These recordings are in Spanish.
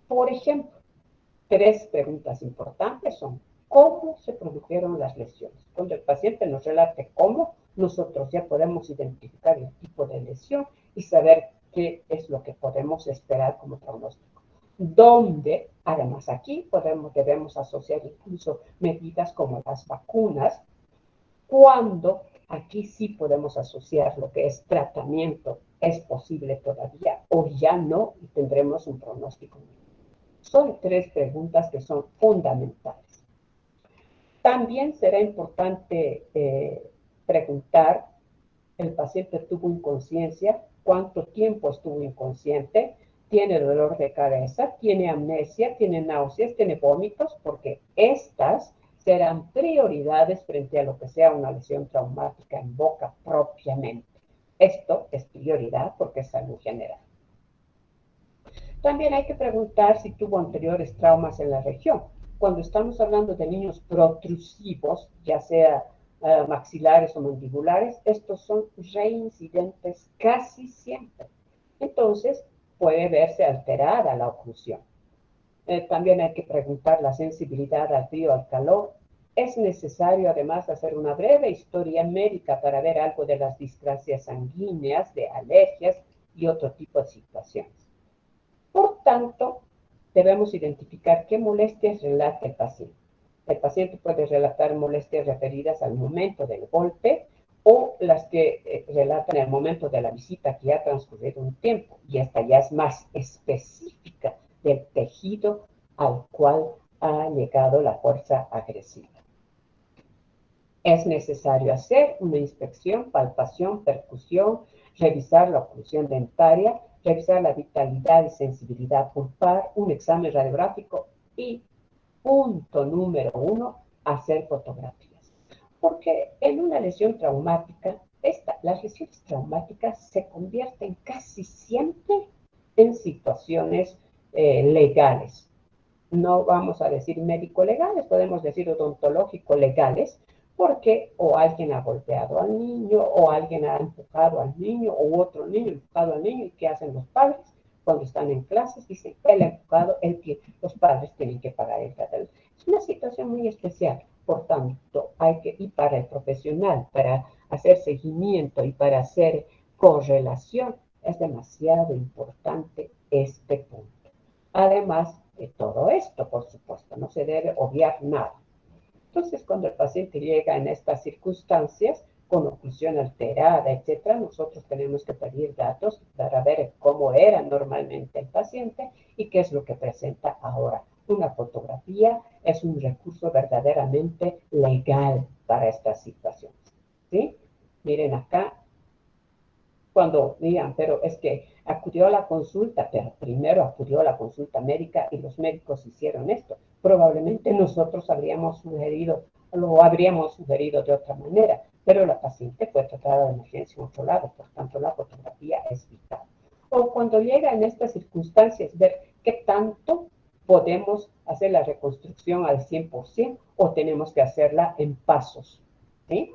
Por ejemplo, tres preguntas importantes son: ¿cómo se produjeron las lesiones? Cuando el paciente nos relate cómo, nosotros ya podemos identificar el tipo de lesión y saber qué es lo que podemos esperar como pronóstico. Donde, además aquí debemos asociar incluso medidas como las vacunas, cuando aquí sí podemos asociar lo que es tratamiento, es posible todavía, o ya no, y tendremos un pronóstico. Son tres preguntas que son fundamentales. También será importante preguntar: ¿el paciente tuvo inconsciencia? ¿Cuánto tiempo estuvo inconsciente? ¿Tiene dolor de cabeza? ¿Tiene amnesia? ¿Tiene náuseas? ¿Tiene vómitos? Porque estas serán prioridades frente a lo que sea una lesión traumática en boca propiamente. Esto es prioridad porque es salud general. También hay que preguntar si tuvo anteriores traumas en la región. Cuando estamos hablando de niños protrusivos, ya sea maxilares o mandibulares, estos son reincidentes casi siempre. Entonces, puede verse alterada la oclusión. También hay que preguntar la sensibilidad al frío, al calor. Es necesario además hacer una breve historia médica para ver algo de las displasias sanguíneas, de alergias y otro tipo de situaciones. Por tanto, debemos identificar qué molestias relata el paciente. El paciente puede relatar molestias referidas al momento del golpe o las que relatan el momento de la visita, que ya ha transcurrido un tiempo, y esta ya es más específica del tejido al cual ha llegado la fuerza agresiva. Es necesario hacer una inspección, palpación, percusión, revisar la oclusión dentaria, revisar la vitalidad y sensibilidad pulpar, un examen radiográfico y, punto número 1, hacer fotografías. Porque en una lesión traumática, las lesiones traumáticas se convierten casi siempre en situaciones legales. No vamos a decir médico-legales, podemos decir odontológico-legales, porque o alguien ha golpeado al niño, o alguien ha empujado al niño, o otro niño ha empujado al niño. ¿Y qué hacen los padres? Cuando están en clases, dicen: él ha empujado, los padres tienen que pagar el tratamiento. Es una situación muy especial. Por tanto, y para el profesional, para hacer seguimiento y para hacer correlación, es demasiado importante este punto. Además de todo esto, por supuesto, no se debe obviar nada. Entonces, cuando el paciente llega en estas circunstancias, con oclusión alterada, etc., nosotros tenemos que pedir datos para ver cómo era normalmente el paciente y qué es lo que presenta ahora. Una fotografía es un recurso verdaderamente legal para estas situaciones, ¿sí? Miren acá, cuando digan: pero es que acudió a la consulta, pero primero acudió a la consulta médica y los médicos hicieron esto. Probablemente nosotros lo habríamos sugerido de otra manera, pero la paciente fue tratada de emergencia en otro lado, por tanto la fotografía es vital. O cuando llega en estas circunstancias, ver qué tanto podemos hacer la reconstrucción al 100% o tenemos que hacerla en pasos, ¿sí?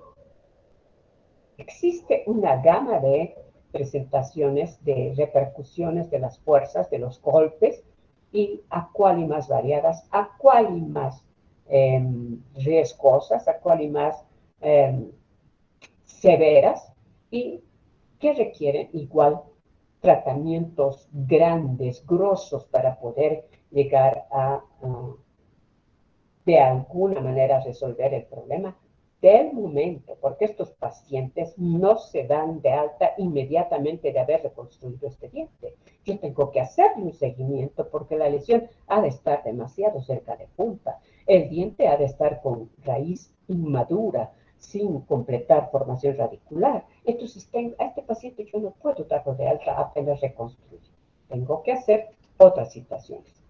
Existe una gama de presentaciones, de repercusiones de las fuerzas, de los golpes, y a cuál y más variadas, a cuál y más riesgosas, a cuál y más severas, y que requieren igual tratamientos grandes, grosos, para poder llegar a de alguna manera resolver el problema del momento, porque estos pacientes no se dan de alta inmediatamente de haber reconstruido este diente. Yo tengo que hacerle un seguimiento porque la lesión ha de estar demasiado cerca de punta. El diente ha de estar con raíz inmadura, sin completar formación radicular. Entonces, a este paciente yo no puedo darlo de alta apenas reconstruido. Tengo que hacer otras situaciones.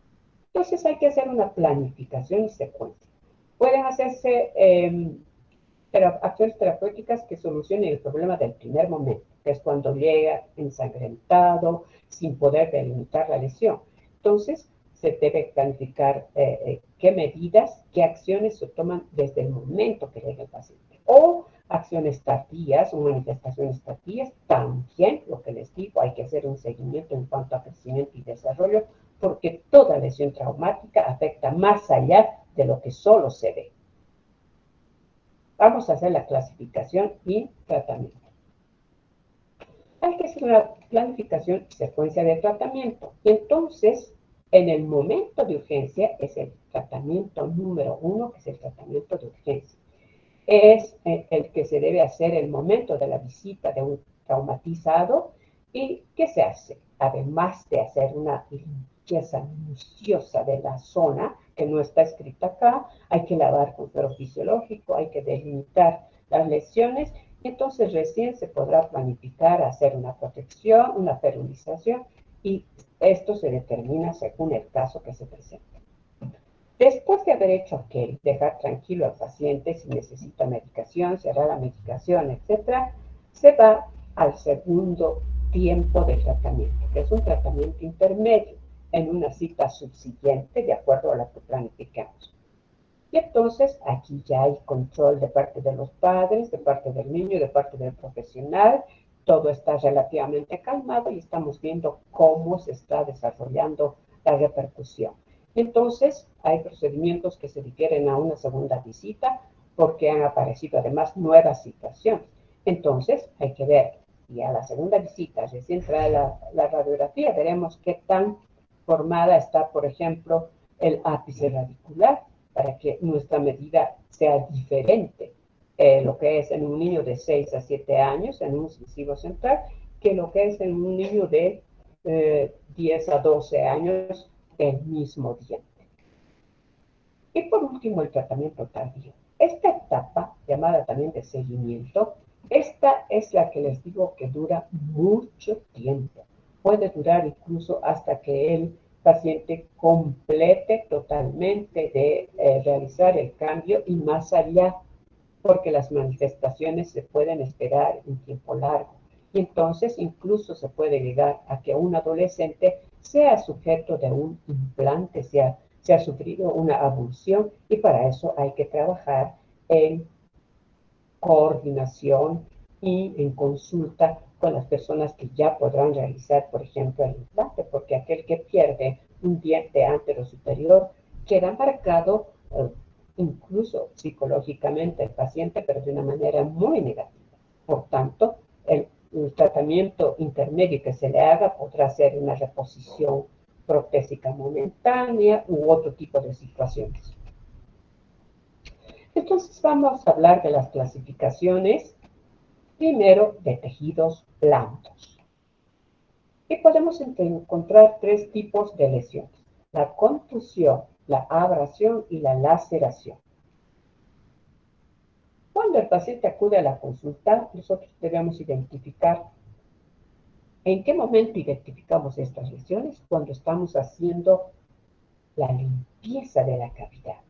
Entonces hay que hacer una planificación y secuencia. Pueden hacerse acciones terapéuticas que solucionen el problema del primer momento, que es cuando llega ensangrentado, sin poder delimitar la lesión. Entonces, se debe planificar qué medidas, qué acciones se toman desde el momento que llega el paciente. O acciones tardías o manifestaciones tardías, también lo que les digo, hay que hacer un seguimiento en cuanto a crecimiento y desarrollo, porque toda lesión traumática afecta más allá de lo que solo se ve. Vamos a hacer la clasificación y tratamiento. Hay que hacer una planificación y secuencia de tratamiento. Y entonces, en el momento de urgencia, es el tratamiento número 1, que es el tratamiento de urgencia. Es el que se debe hacer el momento de la visita de un traumatizado. ¿Y qué se hace? Además de hacer una limpieza minuciosa de la zona, que no está escrita acá, hay que lavar con suero fisiológico, hay que delimitar las lesiones, y entonces recién se podrá planificar hacer una protección, una ferilización, y esto se determina según el caso que se presente. Después de haber hecho aquel, dejar tranquilo al paciente si necesita medicación, cerrar la medicación, etc., se va al segundo tiempo de tratamiento, que es un tratamiento intermedio, en una cita subsiguiente, de acuerdo a la que planificamos. Y entonces aquí ya hay control de parte de los padres, de parte del niño, de parte del profesional. Todo está relativamente calmado y estamos viendo cómo se está desarrollando la repercusión. Entonces, hay procedimientos que se difieren a una segunda visita porque han aparecido además nuevas situaciones. Entonces, hay que ver, y a la segunda visita, recién trae la radiografía, veremos qué tan formada está, por ejemplo, el ápice radicular, para que nuestra medida sea diferente, lo que es en un niño de 6 a 7 años, en un incisivo central, que lo que es en un niño de 10 a 12 años, el mismo diente. Y por último, el tratamiento tardío. Esta etapa, llamada también de seguimiento, esta es la que les digo que dura mucho tiempo. Puede durar incluso hasta que el paciente complete totalmente de realizar el cambio y más allá, porque las manifestaciones se pueden esperar en tiempo largo. Y entonces incluso se puede llegar a que un adolescente sea sujeto de un implante, se ha sufrido una abulsión, y para eso hay que trabajar en coordinación y en consulta con las personas que ya podrán realizar, por ejemplo, el implante, porque aquel que pierde un diente antero superior queda marcado incluso psicológicamente el paciente, pero de una manera muy negativa. Por tanto, el tratamiento intermedio que se le haga podrá ser una reposición protésica momentánea u otro tipo de situaciones. Entonces vamos a hablar de las clasificaciones, primero de tejidos blandos. Y podemos encontrar 3 tipos de lesiones: la contusión, la abrasión y la laceración. Cuando el paciente acude a la consulta, nosotros debemos identificar. ¿En qué momento identificamos estas lesiones? Cuando estamos haciendo la limpieza de la cavidad,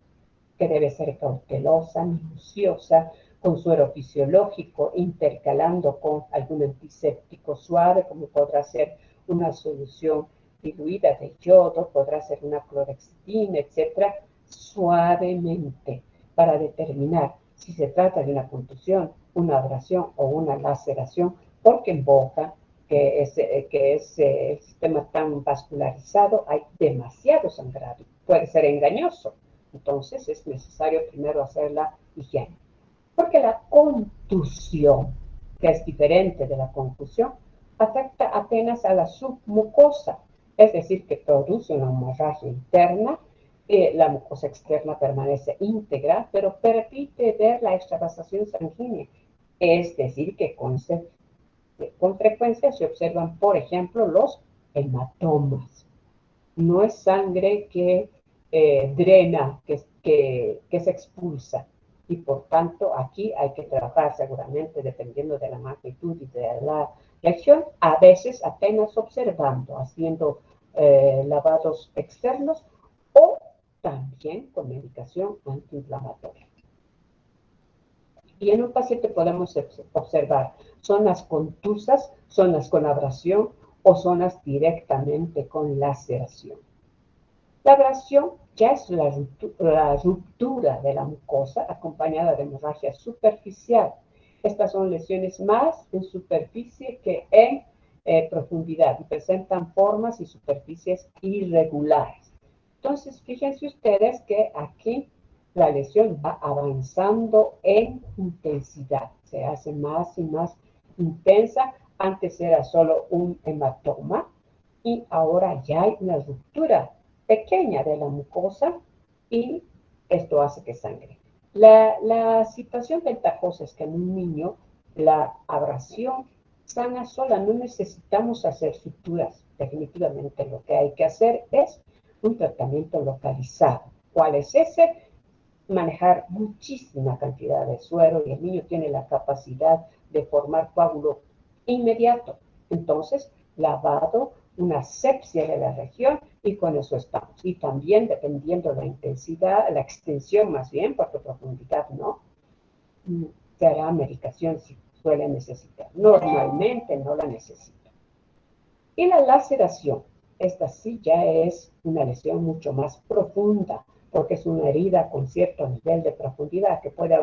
que debe ser cautelosa, minuciosa, con suero fisiológico, intercalando con algún antiséptico suave, como podrá ser una solución diluida de yodo, podrá ser una clorexidina, etc., suavemente, para determinar si se trata de una contusión, una abrasión o una laceración, porque en boca, que es el sistema tan vascularizado, hay demasiado sangrado, puede ser engañoso. Entonces es necesario primero hacer la higiene. Porque la contusión, que es diferente de la confusión, afecta apenas a la submucosa, es decir, que produce una hemorragia interna, la mucosa externa permanece íntegra, pero permite ver la extravasación sanguínea, es decir, que con frecuencia se observan, por ejemplo, los hematomas. No es sangre que drena, que se expulsa. Y por tanto, aquí hay que trabajar seguramente, dependiendo de la magnitud y de la lesión, a veces apenas observando, haciendo lavados externos o también con medicación antiinflamatoria. Y en un paciente podemos observar zonas contusas, zonas con abrasión o zonas directamente con laceración. La abrasión ya es la ruptura de la mucosa acompañada de hemorragia superficial. Estas son lesiones más en superficie que en profundidad y presentan formas y superficies irregulares. Entonces, fíjense ustedes que aquí la lesión va avanzando en intensidad, se hace más y más intensa. Antes era solo un hematoma y ahora ya hay una ruptura pequeña de la mucosa y esto hace que sangre. La situación ventajosa es que en un niño la abrasión sana sola, no necesitamos hacer suturas. Definitivamente lo que hay que hacer es un tratamiento localizado. ¿Cuál es ese? Manejar muchísima cantidad de suero y el niño tiene la capacidad de formar coágulo inmediato. Entonces, lavado, una asepsia de la región y con eso estamos. Y también dependiendo de la intensidad, la extensión más bien, porque profundidad no, se hará medicación si suele necesitar. Normalmente no la necesita. Y la laceración, esta sí ya es una lesión mucho más profunda, porque es una herida con cierto nivel de profundidad que puede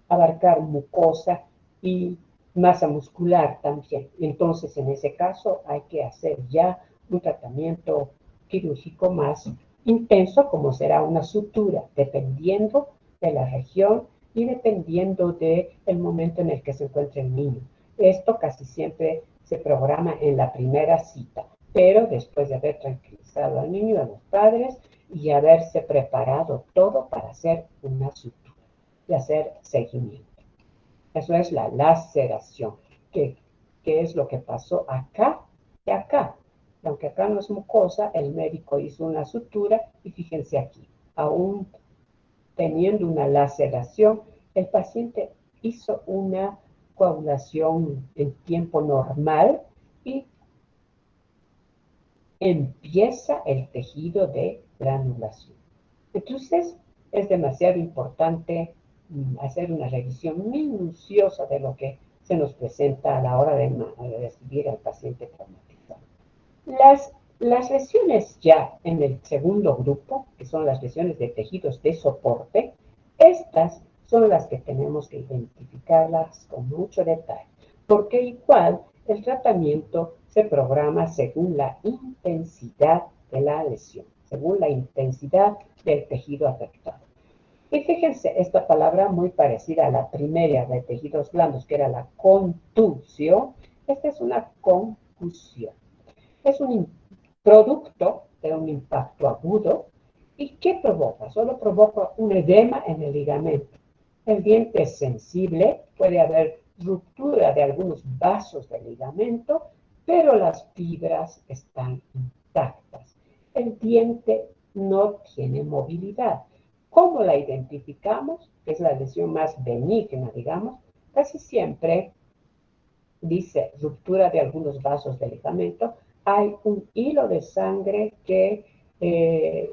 abarcar mucosa y masa muscular también. Entonces, en ese caso, hay que hacer ya un tratamiento quirúrgico más intenso, como será una sutura, dependiendo de la región y dependiendo del momento en el que se encuentre el niño. Esto casi siempre se programa en la primera cita, pero después de haber tranquilizado al niño y a los padres y haberse preparado todo para hacer una sutura y hacer seguimiento. Eso es la laceración, que es lo que pasó acá y acá. Aunque acá no es mucosa, el médico hizo una sutura y fíjense aquí, aún teniendo una laceración, el paciente hizo una coagulación en tiempo normal y empieza el tejido de granulación. Entonces, es demasiado importante hacer una revisión minuciosa de lo que se nos presenta a la hora de recibir al paciente traumatizado. Las lesiones ya en el segundo grupo, que son las lesiones de tejidos de soporte, estas son las que tenemos que identificarlas con mucho detalle, porque igual el tratamiento se programa según la intensidad de la lesión, según la intensidad del tejido afectado. Y fíjense, esta palabra muy parecida a la primera de tejidos blandos, que era la contusión, esta es una concusión. Es un producto de un impacto agudo. ¿Y qué provoca? Solo provoca un edema en el ligamento. El diente es sensible, puede haber ruptura de algunos vasos del ligamento, pero las fibras están intactas. El diente no tiene movilidad. ¿Cómo la identificamos? Es la lesión más benigna, digamos. Casi siempre dice ruptura de algunos vasos del ligamento, hay un hilo de sangre que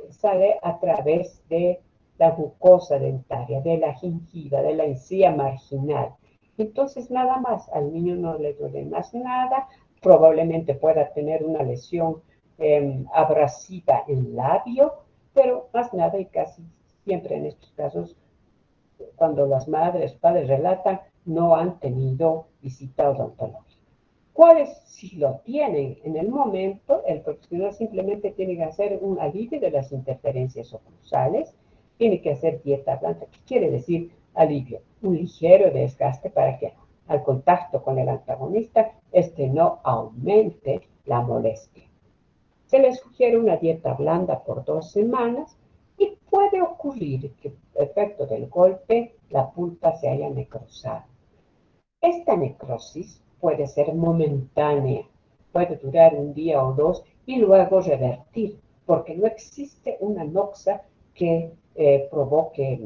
sale a través de la mucosa dentaria, de la gingiva, de la encía marginal. Entonces, nada más, al niño no le duele más nada, probablemente pueda tener una lesión abrasiva en labio, pero más nada y casi siempre en estos casos, cuando las madres, padres relatan, no han tenido visita odontológica. ¿Cuáles si lo tienen en el momento? El profesional simplemente tiene que hacer un alivio de las interferencias oclusales, tiene que hacer dieta blanda. ¿Qué quiere decir alivio? Un ligero desgaste para que al contacto con el antagonista este no aumente la molestia. Se le sugiere una dieta blanda por 2 semanas y puede ocurrir que, efecto del golpe, la pulpa se haya necrosado. Esta necrosis puede ser momentánea, puede durar un día o dos y luego revertir, porque no existe una noxa que provoque,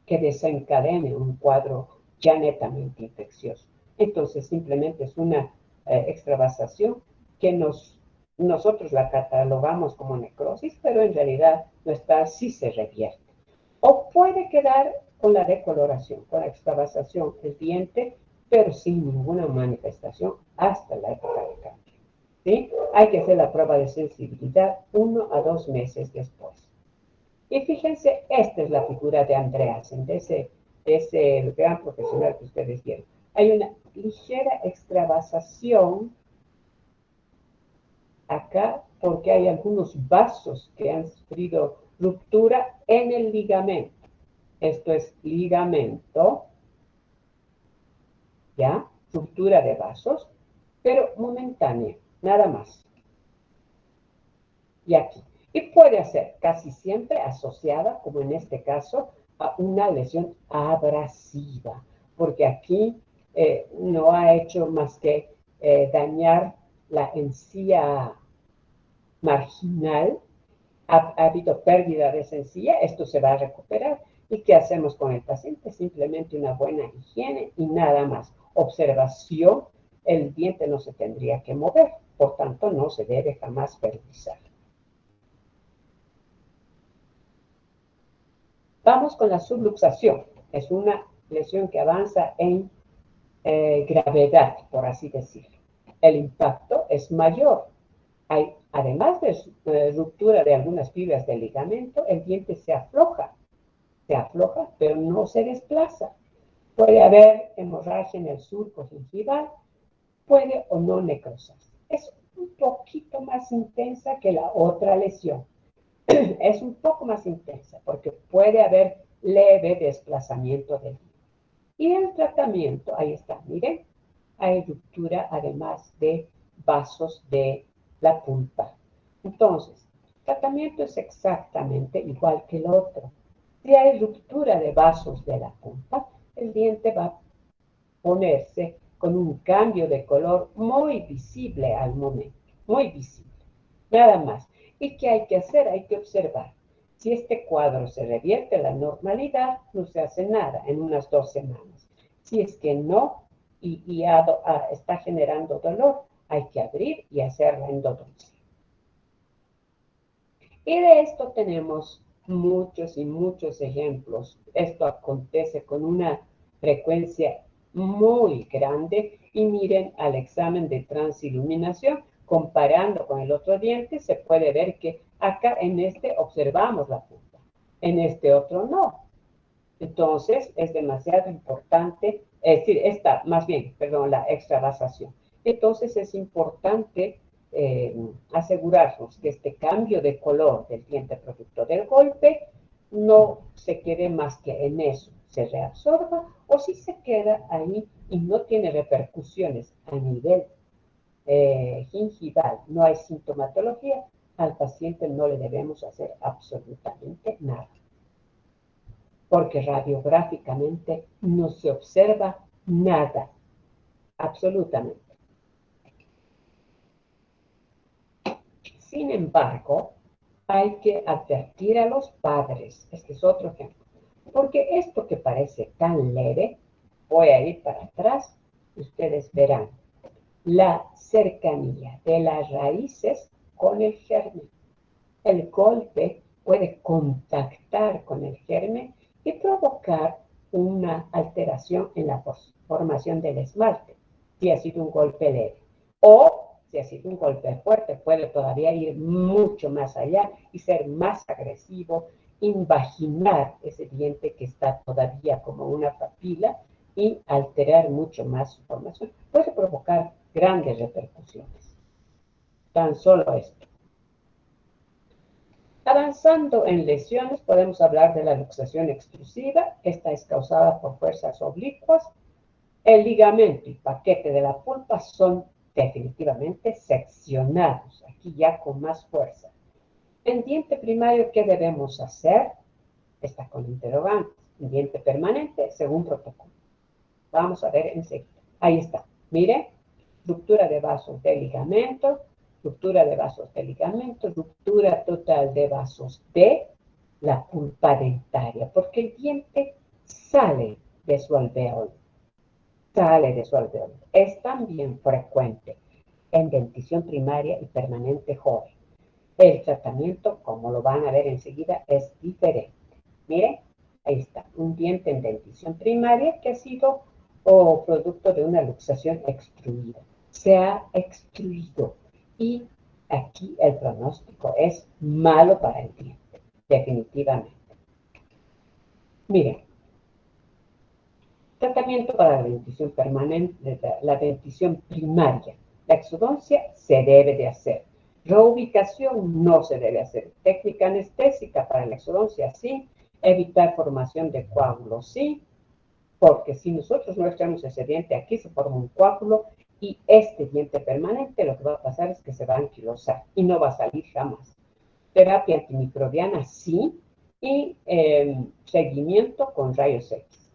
que desencadene un cuadro ya netamente infeccioso. Entonces simplemente es una extravasación que nosotros la catalogamos como necrosis, pero en realidad no está, sí se revierte. O puede quedar con la decoloración, con la extravasación del diente, pero sin ninguna manifestación hasta la época de cambio. ¿Sí? Hay que hacer la prueba de sensibilidad 1 a 2 meses después. Y fíjense, esta es la figura de Andreasen, de ese gran profesional que ustedes vieron. Hay una ligera extravasación acá porque hay algunos vasos que han sufrido ruptura en el ligamento. Esto es ligamento, ¿ya? Ruptura de vasos, pero momentánea, nada más. Y aquí. Y puede ser casi siempre asociada, como en este caso, a una lesión abrasiva, porque aquí no ha hecho más que dañar la encía marginal, ha habido pérdida de esa encía, esto se va a recuperar. ¿Y qué hacemos con el paciente? Simplemente una buena higiene y nada más. Observación, el diente no se tendría que mover, por tanto no se debe jamás periodizar. Vamos con la subluxación. Es una lesión que avanza en gravedad, por así decirlo. El impacto es mayor. Hay, además de ruptura de algunas fibras del ligamento, el diente se afloja, pero no se desplaza. Puede haber hemorragia en el surco gingival, puede o no necrosarse. Es un poquito más intensa que la otra lesión. Es un poco más intensa porque puede haber leve desplazamiento del diente. Y el tratamiento, ahí está, miren, hay ruptura además de vasos de la pulpa. Entonces, el tratamiento es exactamente igual que el otro. Si hay ruptura de vasos de la pulpa, el diente va a ponerse con un cambio de color muy visible al momento, muy visible, nada más. ¿Y qué hay que hacer? Hay que observar. Si este cuadro se revierte a la normalidad, no se hace nada en unas 2 semanas. Si es que no y está generando dolor, hay que abrir y hacer la endodoncia. Y de esto tenemos muchos y muchos ejemplos. Esto acontece con una frecuencia muy grande y miren al examen de transiluminación, comparando con el otro diente, se puede ver que acá en este observamos la punta, en este otro no. Entonces es demasiado importante, es decir, la extravasación. Entonces es importante asegurarnos que este cambio de color del diente producto del golpe no se quede más que en eso, se reabsorba, o si se queda ahí y no tiene repercusiones a nivel gingival, no hay sintomatología, al paciente no le debemos hacer absolutamente nada, porque radiográficamente no se observa nada, absolutamente. Sin embargo, hay que advertir a los padres, este es otro ejemplo, porque esto que parece tan leve, voy a ir para atrás, ustedes verán la cercanía de las raíces con el germen. El golpe puede contactar con el germen y provocar una alteración en la formación del esmalte, si ha sido un golpe leve. O si ha sido un golpe fuerte, puede todavía ir mucho más allá y ser más agresivo, invaginar ese diente que está todavía como una papila y alterar mucho más su formación. Puede provocar grandes repercusiones. Tan solo esto. Avanzando en lesiones, podemos hablar de la luxación extrusiva. Esta es causada por fuerzas oblicuas. El ligamento y paquete de la pulpa son definitivamente seccionados, aquí ya con más fuerza. En diente primario, ¿qué debemos hacer? Está con interrogantes. En diente permanente, según protocolo. Vamos a ver enseguida. Ahí está. Mire, ruptura de vasos de ligamento, ruptura de vasos de ligamento, ruptura total de vasos de la pulpa dentaria, porque el diente sale de su alveolo. Es también frecuente en dentición primaria y permanente joven. El tratamiento, como lo van a ver enseguida, es diferente. Miren, ahí está, un diente en dentición primaria que ha sido producto de una luxación extruida. Se ha extruido y aquí el pronóstico es malo para el diente, definitivamente. Miren, tratamiento para la dentición permanente, la dentición primaria. La exodoncia se debe de hacer. Reubicación no se debe hacer. Técnica anestésica para la exodoncia, sí. Evitar formación de coágulos, sí. Porque si nosotros no extraemos ese diente, aquí se forma un coágulo y este diente permanente lo que va a pasar es que se va a anquilosar y no va a salir jamás. Terapia antimicrobiana, sí. Y seguimiento con rayos X.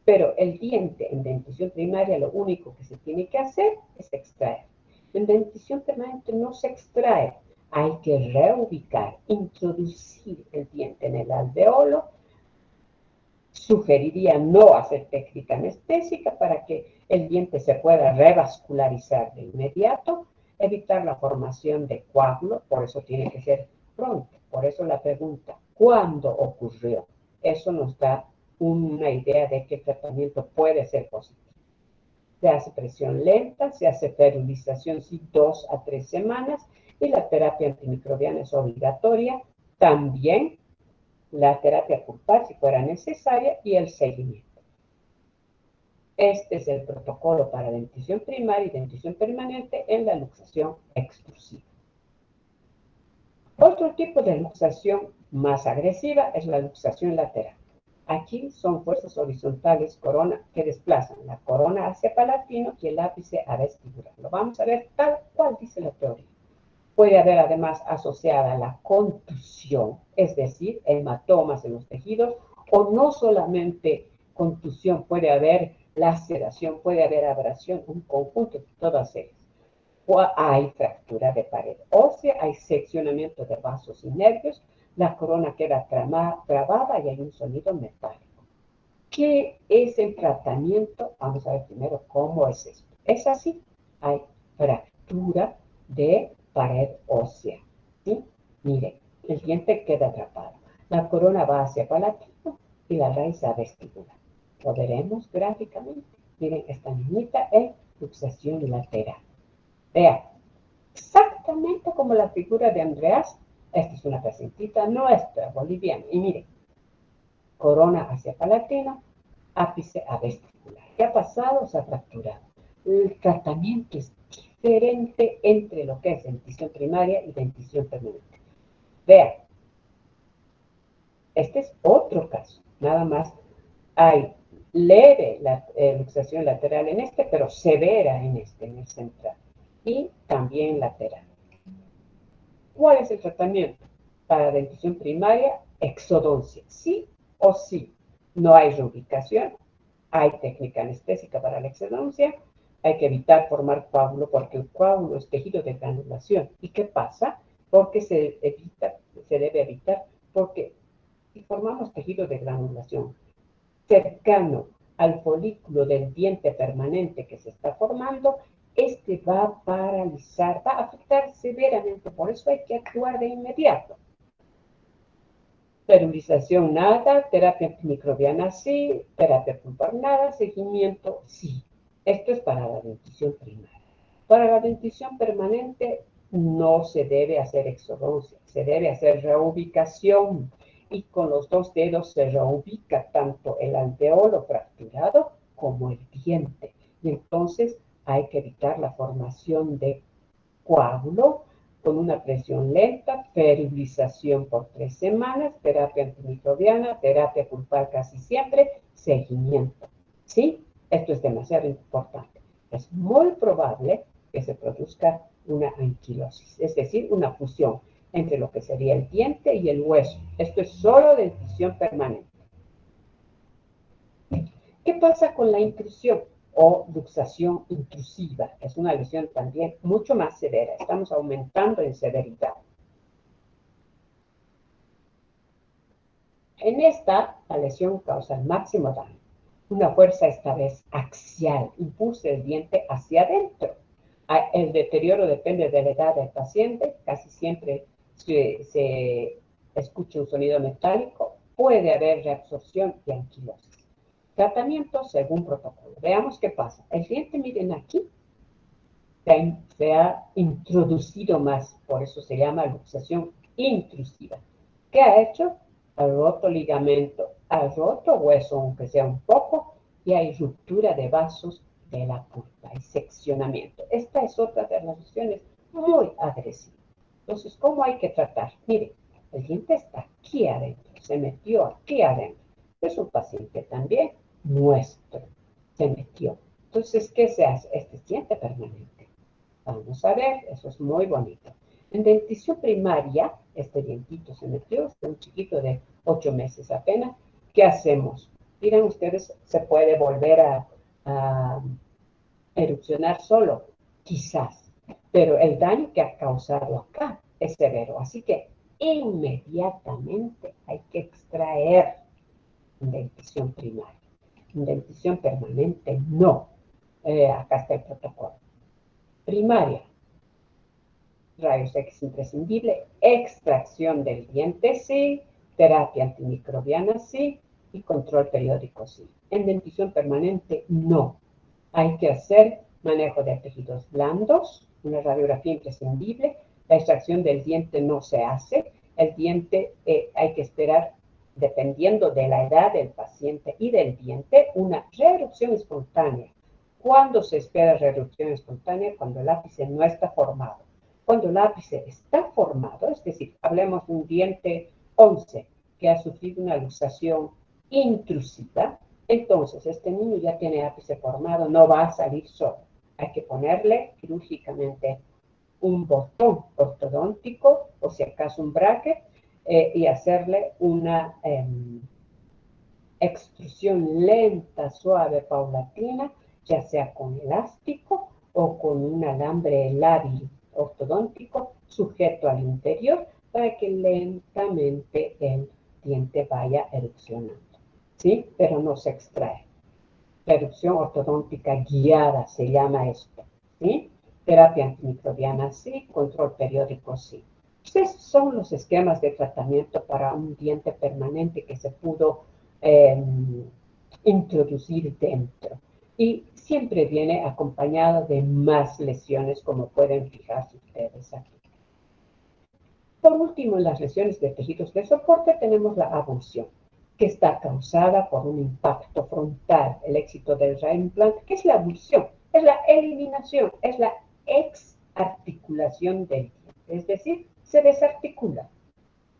Pero el diente en dentición primaria lo único que se tiene que hacer es extraer. En dentición permanente no se extrae, hay que reubicar, introducir el diente en el alveolo. Sugeriría no hacer técnica anestésica para que el diente se pueda revascularizar de inmediato, evitar la formación de coágulo, por eso tiene que ser pronto. Por eso la pregunta, ¿cuándo ocurrió? Eso nos da una idea de que el tratamiento puede ser positivo. Se hace presión lenta, se hace ferilización, sí, 2 a 3 semanas, y la terapia antimicrobiana es obligatoria. También la terapia pulpar si fuera necesaria y el seguimiento. Este es el protocolo para dentición primaria y dentición permanente en la luxación extrusiva. Otro tipo de luxación más agresiva es la luxación lateral. Aquí son fuerzas horizontales corona que desplazan la corona hacia palatino y el ápice a vestibular. Lo vamos a ver tal cual dice la teoría. Puede haber además asociada la contusión, es decir, hematomas en los tejidos, o no solamente contusión, puede haber laceración, puede haber abrasión, un conjunto de todas ellas. O hay fractura de pared ósea, hay seccionamiento de vasos y nervios, la corona queda trabada y hay un sonido metálico. ¿Qué es el tratamiento? Vamos a ver primero cómo es esto. Es así, hay fractura de pared ósea, ¿sí? Mire, el diente queda atrapado, la corona va hacia palatino y la raíz a vestibular. Lo veremos gráficamente. Miren, esta niñita es luxación lateral. Vean, exactamente como la figura de Andreas, esta es una pacientita nuestra, boliviana, y miren, corona hacia palatino, ápice a vestibular. ¿Qué ha pasado? Se ha fracturado. El tratamiento es diferente entre lo que es dentición primaria y dentición permanente. Vean, este es otro caso. Nada más hay leve la luxación lateral en este, pero severa en este, en el central. Y también lateral. ¿Cuál es el tratamiento? Para dentición primaria, exodoncia. Sí o sí. No hay reubicación. Hay técnica anestésica para la exodoncia. Hay que evitar formar coágulo porque el coágulo es tejido de granulación. ¿Y qué pasa? Porque se debe evitar porque si formamos tejido de granulación cercano al folículo del diente permanente que se está formando, este va a paralizar, va a afectar severamente, por eso hay que actuar de inmediato. Ferilización nada, terapia antimicrobiana sí, terapia pulpar nada, seguimiento sí. Esto es para la dentición primaria. Para la dentición permanente no se debe hacer exodoncia, se debe hacer reubicación y con los dos dedos se reubica tanto el alveolo fracturado como el diente. Y entonces hay que evitar la formación de coágulo con una presión lenta, ferilización por 3 semanas, terapia antimicrobiana, terapia pulpar casi siempre, seguimiento. ¿Sí? Esto es demasiado importante. Es muy probable que se produzca una anquilosis, es decir, una fusión entre lo que sería el diente y el hueso. Esto es solo dentición permanente. ¿Qué pasa con la intrusión o luxación intrusiva? Es una lesión también mucho más severa. Estamos aumentando en severidad. En esta, la lesión causa el máximo daño. Una fuerza esta vez axial impulsa el diente hacia adentro. El deterioro depende de la edad del paciente. Casi siempre se escucha un sonido metálico. Puede haber reabsorción y anquilosis. Tratamiento según protocolo. Veamos qué pasa. El diente, miren aquí, se ha introducido más, por eso se llama luxación intrusiva. ¿Qué ha hecho? Ha roto ligamento, ha roto hueso, aunque sea un poco, y hay ruptura de vasos de la pulpa, hay seccionamiento. Esta es otra de las lesiones muy agresivas. Entonces, ¿cómo hay que tratar? Mire, el diente está aquí adentro, se metió aquí adentro. Es un paciente también nuestro, se metió. Entonces, ¿qué se hace? Este es diente permanente. Vamos a ver, eso es muy bonito. En dentición primaria, este dientito se metió, es un chiquito de 8 meses apenas. ¿Qué hacemos? Dirán ustedes, ¿se puede volver a erupcionar solo? Quizás, pero el daño que ha causado acá es severo. Así que inmediatamente hay que extraer en dentición primaria. En dentición permanente, no. Acá está el protocolo. Primaria, rayos X imprescindible, extracción del diente sí, terapia antimicrobiana sí y control periódico sí. En dentición permanente no. Hay que hacer manejo de tejidos blandos, una radiografía imprescindible, la extracción del diente no se hace, el diente hay que esperar, dependiendo de la edad del paciente y del diente, una reerupción espontánea. ¿Cuándo se espera reerupción espontánea? Cuando el ápice no está formado. Cuando el ápice está formado, es decir, hablemos de un diente 11 que ha sufrido una luxación intrusiva, entonces este niño ya tiene ápice formado, no va a salir solo. Hay que ponerle quirúrgicamente un botón ortodóntico o si acaso un bracket y hacerle una extrusión lenta, suave, paulatina, ya sea con elástico o con un alambre lábil ortodóntico sujeto al interior para que lentamente el diente vaya erupcionando, ¿sí? Pero no se extrae. La erupción ortodóntica guiada se llama esto, ¿sí? Terapia antimicrobiana sí, control periódico sí. Estos son los esquemas de tratamiento para un diente permanente que se pudo introducir dentro. Y siempre viene acompañado de más lesiones, como pueden fijarse ustedes aquí. Por último, en las lesiones de tejidos de soporte tenemos la avulsión, que está causada por un impacto frontal, el éxito del reimplant. ¿Qué es la avulsión? Es la eliminación, es la exarticulación del diente, es decir, se desarticula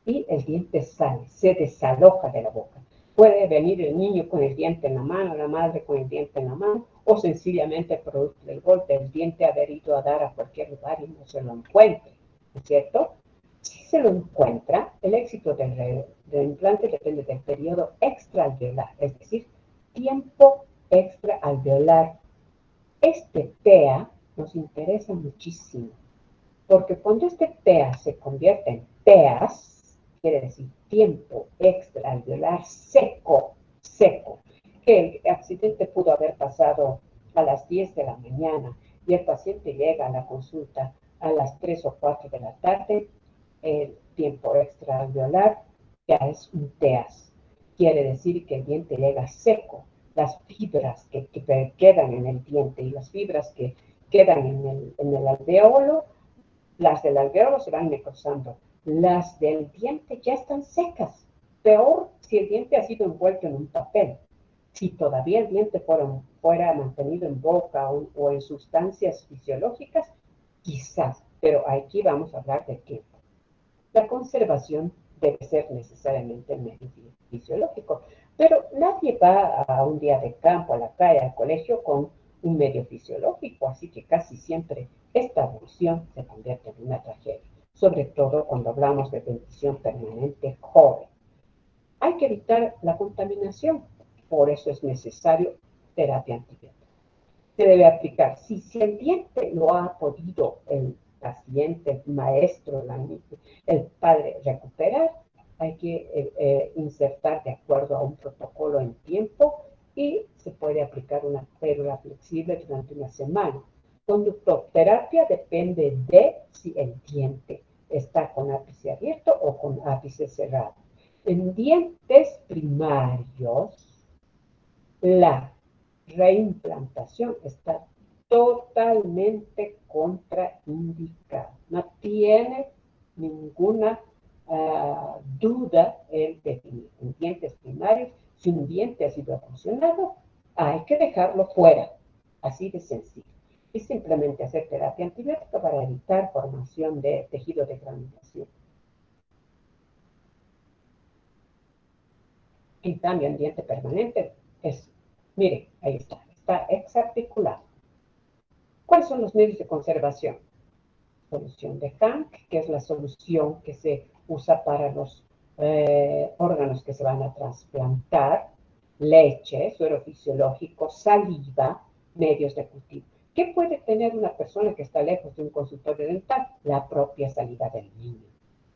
y el diente sale, se desaloja de la boca. Puede venir el niño con el diente en la mano, la madre con el diente en la mano, o sencillamente producto del golpe, el diente ha ido a dar a cualquier lugar y no se lo encuentre, ¿no es cierto? Si se lo encuentra, el éxito del implante depende del periodo extraalveolar, es decir, tiempo extraalveolar. Este TEA nos interesa muchísimo, porque cuando este TEA se convierte en TEAS, quiere decir tiempo extraalveolar seco, que el accidente pudo haber pasado a las 10 de la mañana y el paciente llega a la consulta a las 3 o 4 de la tarde, el tiempo extraalveolar ya es un TEAS. Quiere decir que el diente llega seco. Las fibras que quedan en el diente y las fibras que quedan en el alveolo, las del alveolo se van necrosando. Las del diente ya están secas. Peor si el diente ha sido envuelto en un papel. Si todavía el diente fuera mantenido en boca o en sustancias fisiológicas, quizás, pero aquí vamos a hablar de tiempo. La conservación debe ser necesariamente en medio fisiológico, pero nadie va a un día de campo, a la calle, al colegio con un medio fisiológico, así que casi siempre esta avulsión se convierte en una tragedia, sobre todo cuando hablamos de dentición permanente joven. Hay que evitar la contaminación, por eso es necesario terapia antibiótica. Se debe aplicar, si el diente lo ha podido el paciente, el maestro, el padre recuperar, hay que insertar de acuerdo a un protocolo en tiempo y se puede aplicar una férula flexible durante una semana. Conductoterapia depende de si el diente está con ápice abierto o con ápice cerrado. En dientes primarios, la reimplantación está totalmente contraindicada. No tiene ninguna duda el definir. En dientes primarios, si un diente ha sido erosionado, hay que dejarlo fuera. Así de sencillo. y simplemente hacer terapia antibiótica para evitar formación de tejido de granulación. En cambio, en diente permanente mire, ahí está exarticulado. ¿Cuáles son los medios de conservación? Solución de Hank, que es la solución que se usa para los órganos que se van a trasplantar, leche, suero fisiológico, saliva, medios de cultivo. ¿Qué puede tener una persona que está lejos de un consultorio dental? La propia saliva del niño.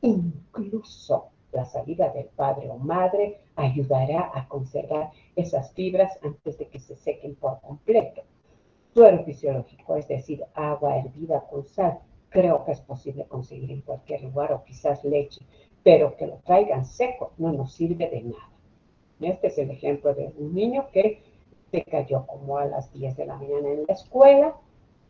Incluso la saliva del padre o madre ayudará a conservar esas fibras antes de que se sequen por completo. Suero fisiológico, es decir, agua hervida con sal, creo que es posible conseguir en cualquier lugar, o quizás leche, pero que lo traigan seco no nos sirve de nada. Este es el ejemplo de un niño que se cayó como a las 10 de la mañana en la escuela,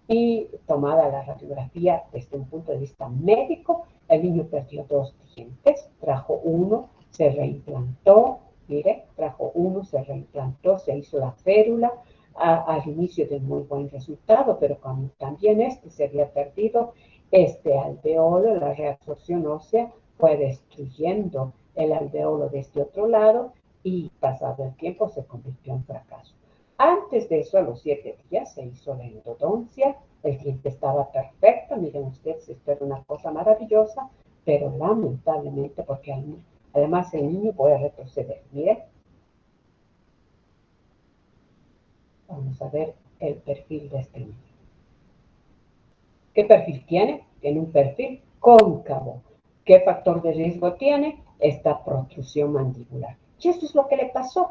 y tomada la radiografía desde un punto de vista médico, el niño perdió 2 dientes, trajo uno, se reimplantó, mire, trajo uno, se reimplantó, se hizo la férula, al inicio de muy buen resultado, pero como también se había perdido, este alveolo, la reabsorción ósea fue destruyendo el alveolo de este otro lado, y pasado el tiempo se convirtió en fracaso. Antes de eso, a los 7 días, se hizo la endodoncia, el diente estaba perfecto, miren ustedes, esto era una cosa maravillosa, pero lamentablemente, porque además el niño puede retroceder, miren. Vamos a ver el perfil de este niño. ¿Qué perfil tiene? Tiene un perfil cóncavo. ¿Qué factor de riesgo tiene? Esta protrusión mandibular. Y eso es lo que le pasó.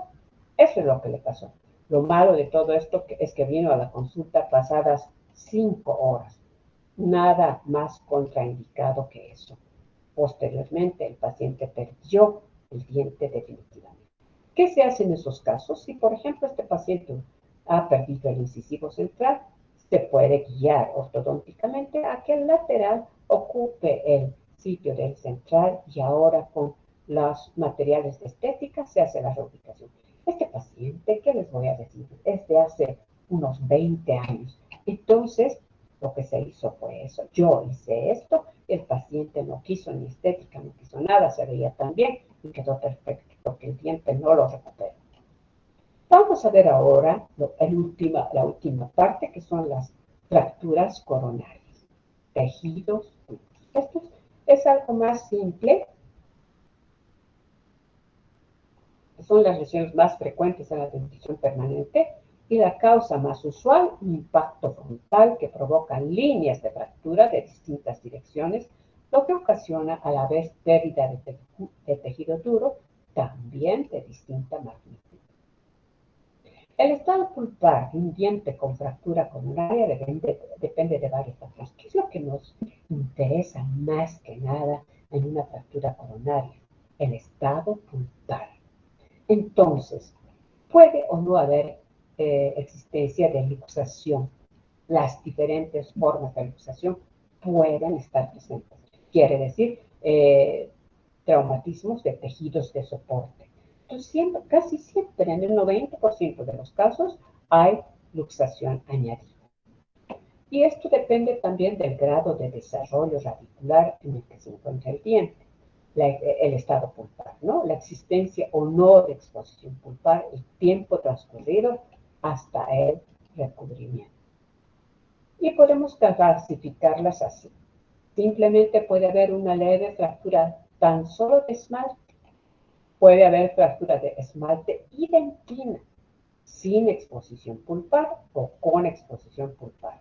Eso es lo que le pasó. Lo malo de todo esto es que vino a la consulta pasadas 5 horas. Nada más contraindicado que eso. Posteriormente, el paciente perdió el diente definitivamente. ¿Qué se hace en esos casos? Si, por ejemplo, este paciente ha perdido el incisivo central, se puede guiar ortodónticamente a que el lateral ocupe el sitio del central, y ahora con los materiales de estética se hace la reubicación. Este paciente, ¿qué les voy a decir? Es de hace unos 20 años. Entonces, lo que se hizo fue eso. Yo hice esto, el paciente no quiso ni estética, no quiso nada, se veía tan bien y quedó perfecto, porque el diente no lo recupera. Vamos a ver ahora la última parte, que son las fracturas coronarias, tejidos duros. Esto es algo más simple. Son las lesiones más frecuentes en la dentición permanente, y la causa más usual, un impacto frontal que provoca líneas de fractura de distintas direcciones, lo que ocasiona a la vez pérdida de tejido duro, también de distinta magnitud. El estado pulpar de un diente con fractura coronaria depende de varios factores. ¿Qué es lo que nos interesa más que nada en una fractura coronaria? El estado pulpar. Entonces, puede o no haber existencia de luxación. Las diferentes formas de luxación pueden estar presentes. Quiere decir, traumatismos de tejidos de soporte. Entonces, casi siempre, en el 90% de los casos, hay luxación añadida. Y esto depende también del grado de desarrollo radicular en el que se encuentra el diente. El estado pulpar, ¿no? La existencia o no de exposición pulpar, el tiempo transcurrido hasta el recubrimiento. Y podemos clasificarlas así. Simplemente puede haber una leve fractura tan solo de esmalte. Puede haber fractura de esmalte y dentina, sin exposición pulpar o con exposición pulpar.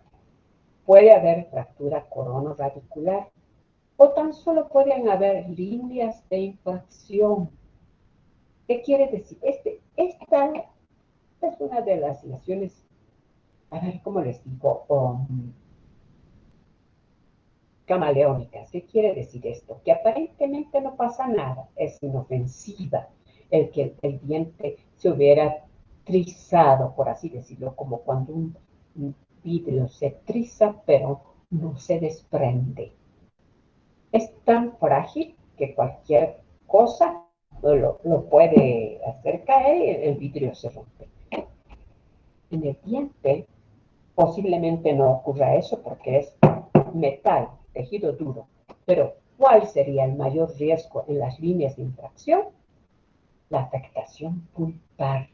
Puede haber fractura coronoradicular, o tan solo pueden haber líneas de infracción. ¿Qué quiere decir? Esta es una de las lesiones, a ver cómo les digo, camaleónicas. ¿Qué quiere decir esto? Que aparentemente no pasa nada, es inofensiva, el que el diente se hubiera trizado, por así decirlo, como cuando un vidrio se triza, pero no se desprende. Es tan frágil que cualquier cosa lo puede hacer caer y el vidrio se rompe. En el diente Posiblemente no ocurra eso porque es metal, tejido duro. Pero, ¿cuál sería el mayor riesgo en las líneas de infracción? La afectación pulpar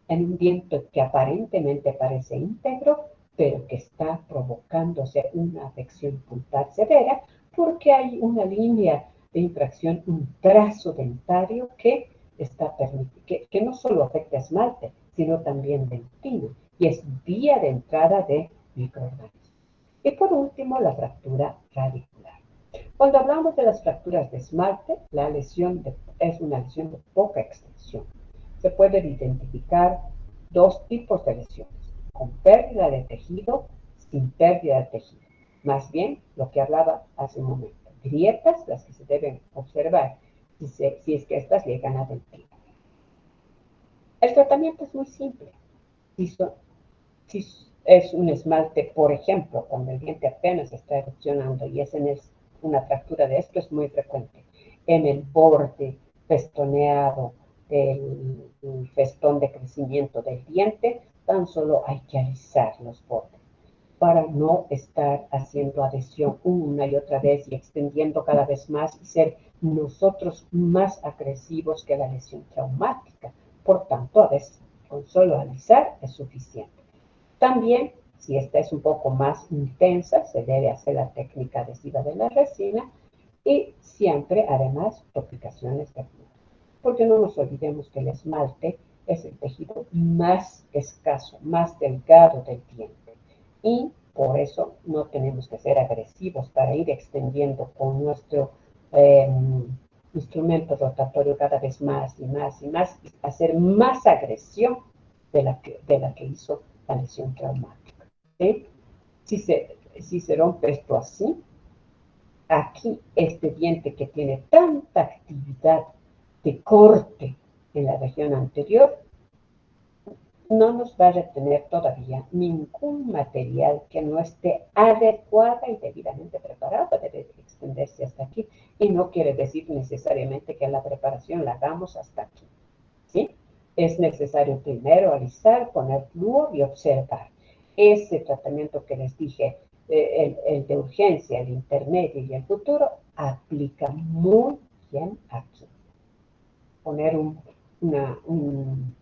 en un diente que aparentemente parece íntegro, pero que está provocándose una afección pulpar severa porque hay una línea de infracción, un trazo dentario que no solo afecta esmalte, sino también dentina, y es vía de entrada de microorganismos. Y por último, la fractura radicular. Cuando hablamos de las fracturas de esmalte, es una lesión de poca extensión. Se pueden identificar dos tipos de lesiones, con pérdida de tejido, sin pérdida de tejido. Más bien, lo que hablaba hace un momento, grietas las que se deben observar si es que estas llegan a dentina. El tratamiento es muy simple. Si, si es un esmalte, por ejemplo, cuando el diente apenas está erupcionando y es una fractura de esto, es muy frecuente. En el borde festoneado del festón de crecimiento del diente, tan solo hay que alisar los bordes para no estar haciendo adhesión una y otra vez y extendiendo cada vez más y ser nosotros más agresivos que la lesión traumática. Por tanto, a veces con solo alisar es suficiente. También, si esta es un poco más intensa, se debe hacer la técnica adhesiva de la resina y siempre, además, topicaciones de flúor. Porque no nos olvidemos que el esmalte es el tejido más escaso, más delgado del diente. Y por eso no tenemos que ser agresivos para ir extendiendo con nuestro instrumento rotatorio cada vez más y más y más, y hacer más agresión de la que hizo la lesión traumática. ¿Sí? Si se rompe esto así, aquí este diente que tiene tanta actividad de corte en la región anterior, no nos va a retener todavía ningún material que no esté adecuada y debidamente preparado para extenderse hasta aquí. Y no quiere decir necesariamente que la preparación la hagamos hasta aquí. ¿Sí? Es necesario primero alisar, poner flúor y observar. Ese tratamiento que les dije, el de urgencia, el intermedio y el futuro, aplica muy bien aquí. Poner un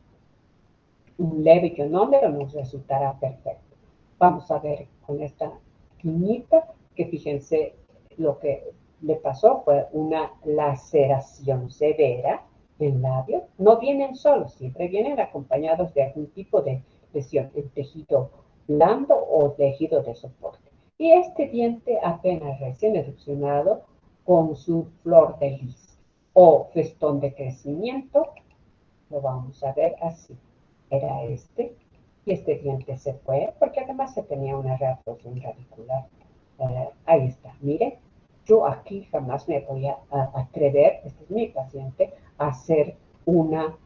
leve ionómero nos resultará perfecto. Vamos a ver con esta quinita, que fíjense, lo que le pasó fue una laceración severa en labio. No vienen solos, siempre vienen acompañados de algún tipo de lesión en tejido blando o tejido de soporte. Y este diente apenas recién erupcionado con su flor de lis o festón de crecimiento, lo vamos a ver así. Era este, y este diente se fue, porque además se tenía una reabsorción radicular. Ahí está, mire, yo aquí jamás me voy a atrever, este es mi paciente, a hacer una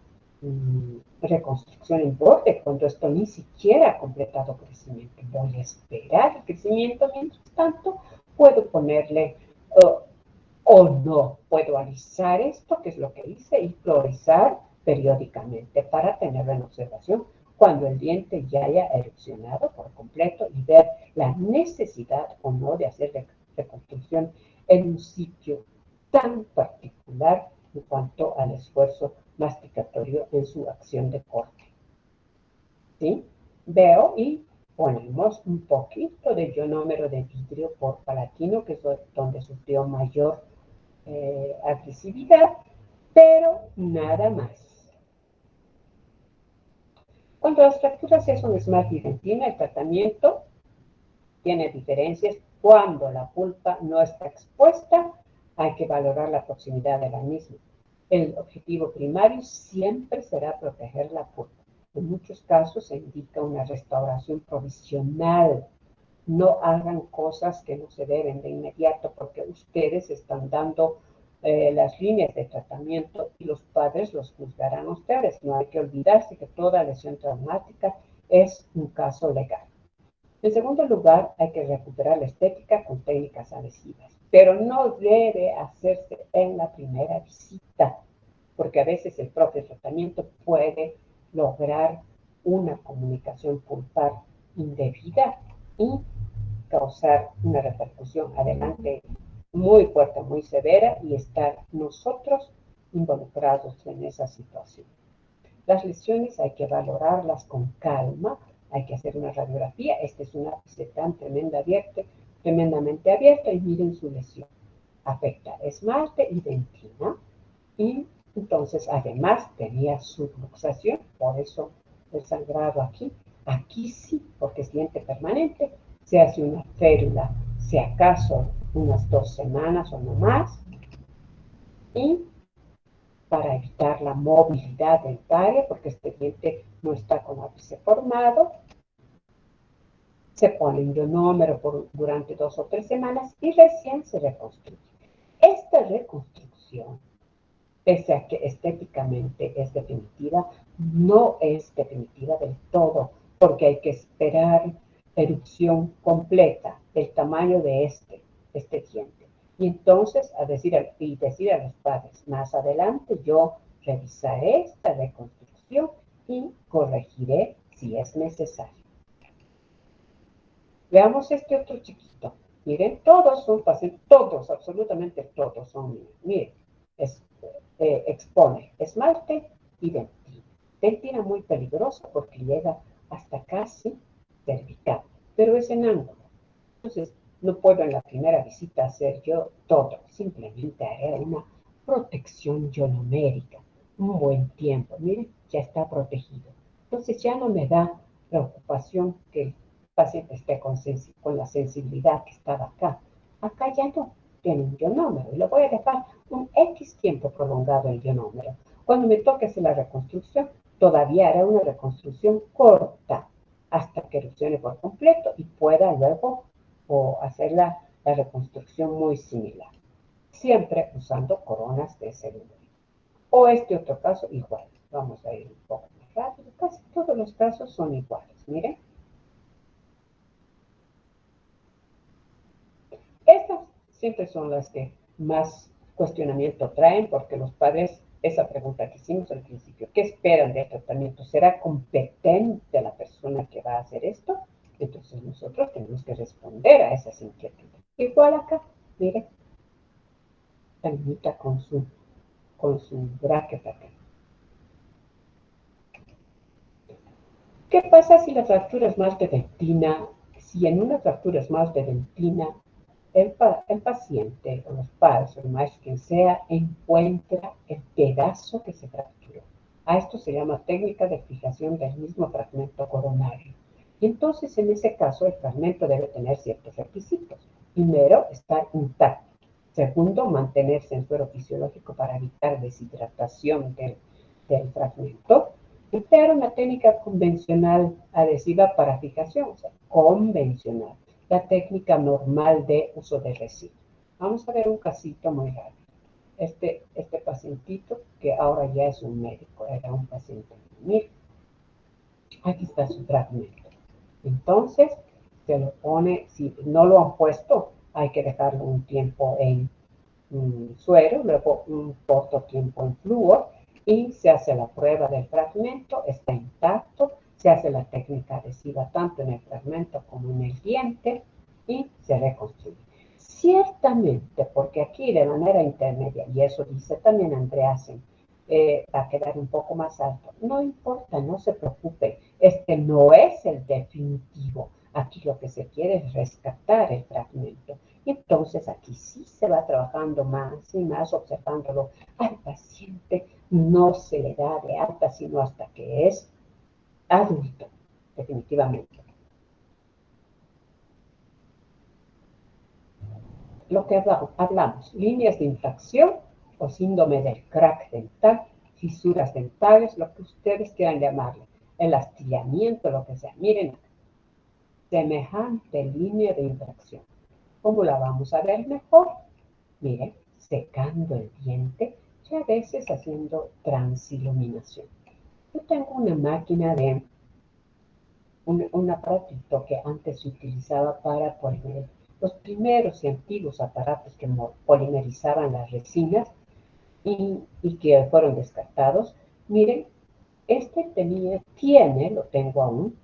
reconstrucción en borde cuando esto ni siquiera ha completado crecimiento. Voy a esperar el crecimiento, mientras tanto puedo ponerle o no, puedo alisar esto, que es lo que hice, y florizar periódicamente para tenerlo en observación cuando el diente ya haya erupcionado por completo y ver la necesidad o no de hacer reconstrucción en un sitio tan particular en cuanto al esfuerzo masticatorio en su acción de corte. ¿Sí? Veo y ponemos un poquito de ionómero de vidrio por palatino, que es donde sufrió mayor agresividad, pero nada más. Cuando las fracturas ya son esmalte y dentina, el tratamiento tiene diferencias. Cuando la pulpa no está expuesta, hay que valorar la proximidad de la misma. El objetivo primario siempre será proteger la pulpa. En muchos casos se indica una restauración provisional. No hagan cosas que no se deben de inmediato porque ustedes están dando las líneas de tratamiento y los padres los juzgarán a ustedes. No hay que olvidarse que toda lesión traumática es un caso legal. En segundo lugar, hay que recuperar la estética con técnicas adhesivas, pero no debe hacerse en la primera visita, porque a veces el propio tratamiento puede lograr una comunicación pulpar indebida y causar una repercusión adelante muy fuerte, muy severa y estar nosotros involucrados en esa situación. Las lesiones hay que valorarlas con calma, hay que hacer una radiografía. Esta es una piseta tremendamente abierta y miren su lesión. Afecta esmalte y dentina y entonces además tenía subluxación, por eso el sangrado aquí. Aquí sí, porque es diente permanente, se hace una férula, si acaso unas 2 semanas o no más, y para evitar la movilidad dentaria, porque este diente no está con ápice formado, se pone un ionómero durante 2 o 3 semanas y recién se reconstruye. Esta reconstrucción, pese a que estéticamente es definitiva, no es definitiva del todo, porque hay que esperar erupción completa del tamaño de este diente. Y entonces, decir a los padres, más adelante yo revisaré esta reconstrucción y corregiré si es necesario. Veamos este otro chiquito. Miren, todos son pacientes, todos, absolutamente todos son niños. Miren, expone esmalte y dentina. Dentina muy peligrosa porque llega hasta casi cervical, pero es en ángulo. Entonces, no puedo en la primera visita hacer yo todo, simplemente haré una protección ionomérica, un buen tiempo. Miren, ya está protegido. Entonces ya no me da preocupación que el paciente esté con la sensibilidad que estaba acá. Acá ya no tiene un ionómero y lo voy a dejar un X tiempo prolongado el ionómero. Cuando me toque hacer la reconstrucción, todavía haré una reconstrucción corta hasta que erupcione por completo y pueda luego hacer la reconstrucción muy similar, siempre usando coronas de celuloide. O este otro caso igual. Vamos a ir un poco más rápido. Casi todos los casos son iguales. Miren. Estas siempre son las que más cuestionamiento traen porque los padres, esa pregunta que hicimos al principio, ¿qué esperan del tratamiento? ¿Será competente la persona que va a hacer esto? Entonces nosotros tenemos que responder a esas inquietudes. Igual acá, miren, la niñita con su bracket acá. ¿Qué pasa si la fractura es más de dentina? Si en una fractura es más de dentina, el paciente o los padres o el maestro, quien sea, encuentra el pedazo que se fracturó. A esto se llama técnica de fijación del mismo fragmento coronario. Y entonces, en ese caso, el fragmento debe tener ciertos requisitos. Primero, estar intacto. Segundo, mantenerse en suero fisiológico para evitar deshidratación del fragmento. Emplear una técnica convencional adhesiva para fijación, o sea, convencional. La técnica normal de uso de resina. Vamos a ver un casito muy rápido. Este pacientito, que ahora ya es un médico, era un paciente. Mira, aquí está su fragmento. Entonces, se lo pone, si no lo han puesto, hay que dejarlo un tiempo en suero, luego un corto tiempo en flúor, y se hace la prueba del fragmento, está intacto, se hace la técnica adhesiva tanto en el fragmento como en el diente y se reconstruye. Ciertamente, porque aquí de manera intermedia, y eso dice también Andreasen, va a quedar un poco más alto. No importa, no se preocupe, este no es el definitivo. Aquí lo que se quiere es rescatar el fragmento. Y entonces aquí sí se va trabajando más y más, observándolo. Al paciente no se le da de alta, sino hasta que es adulto, definitivamente. Lo que hablamos, líneas de infracción o síndrome del crack dental, fisuras dentales, lo que ustedes quieran llamarle, el astillamiento, lo que sea. Miren, semejante línea de infracción. ¿Cómo la vamos a ver mejor? Miren, secando el diente y a veces haciendo transiluminación. Yo tengo una máquina de un aparatito que antes se utilizaba para polimerizar. Los primeros y antiguos aparatos que polimerizaban las resinas y que fueron descartados. Miren, este tiene, lo tengo aún,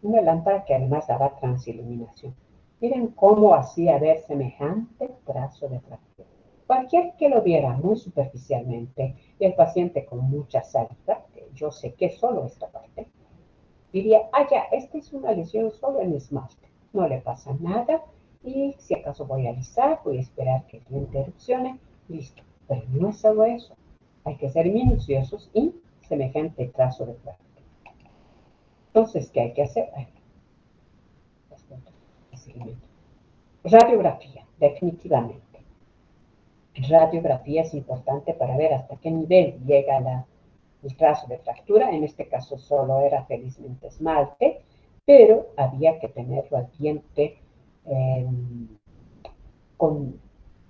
Una lámpara que además daba transiluminación. Miren cómo hacía ver semejante trazo de fractura. Cualquier que lo viera muy superficialmente y el paciente con mucha saliva, que yo sé que solo esta parte, diría, ya, esta es una lesión solo en esmalte, no le pasa nada y si acaso voy a alisar, voy a esperar que el diente erupcione, listo. Pero no es solo eso, hay que ser minuciosos y semejante trazo de fractura. Entonces, ¿qué hay que hacer? Radiografía, definitivamente. Radiografía es importante para ver hasta qué nivel llega el trazo de fractura. En este caso solo era felizmente esmalte, pero había que tenerlo al diente con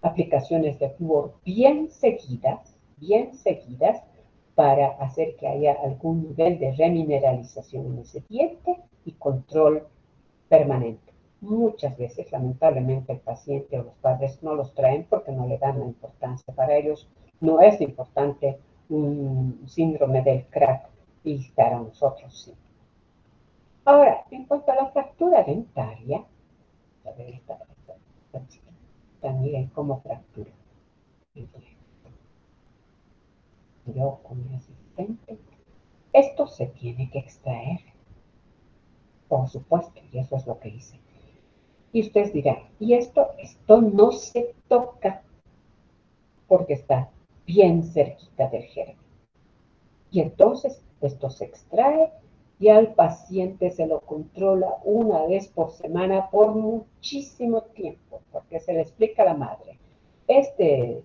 aplicaciones de flúor bien seguidas, para hacer que haya algún nivel de remineralización en ese diente y control permanente. Muchas veces, lamentablemente, el paciente o los padres no los traen porque no le dan la importancia. Para ellos no es importante un síndrome del crack y para nosotros sí. Ahora, en cuanto a la fractura dentaria, a ver, esta chiquita, miren cómo fractura. Yo con mi asistente, esto se tiene que extraer, por supuesto, y eso es lo que hice. Y ustedes dirán, y esto no se toca porque está bien cerquita del germen. Y entonces esto se extrae y al paciente se lo controla una vez por semana por muchísimo tiempo, porque se le explica a la madre. Este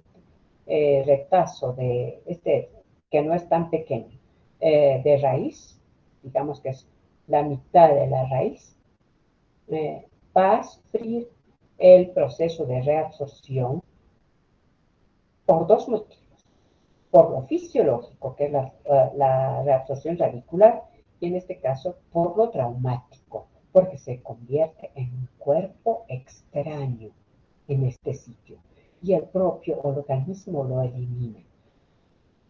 retazo que no es tan pequeño, de raíz, digamos que es la mitad de la raíz, va a sufrir el proceso de reabsorción por dos motivos. Por lo fisiológico, que es la reabsorción radicular, y en este caso por lo traumático, porque se convierte en un cuerpo extraño en este sitio y el propio organismo lo elimina.